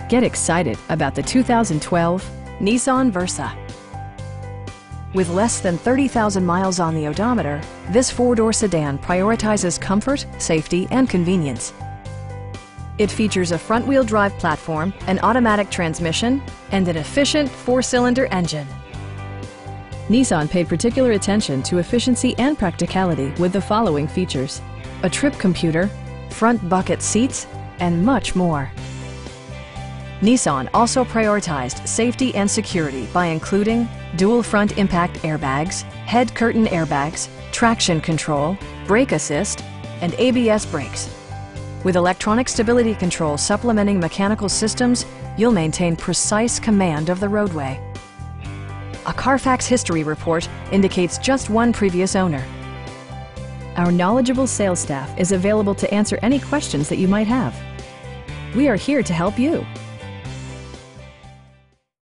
Get excited about the 2012 Nissan Versa. With less than 30,000 miles on the odometer, this four-door sedan prioritizes comfort, safety, and convenience. It features a front-wheel drive platform, an automatic transmission, and an efficient four-cylinder engine. Nissan paid particular attention to efficiency and practicality with the following features: a trip computer, front bucket seats, and much more. Nissan also prioritized safety and security by including dual front impact airbags, head curtain airbags, traction control, brake assist, and ABS brakes. With electronic stability control supplementing mechanical systems, you'll maintain precise command of the roadway. A Carfax history report indicates just one previous owner. Our knowledgeable sales staff is available to answer any questions that you might have. We are here to help you.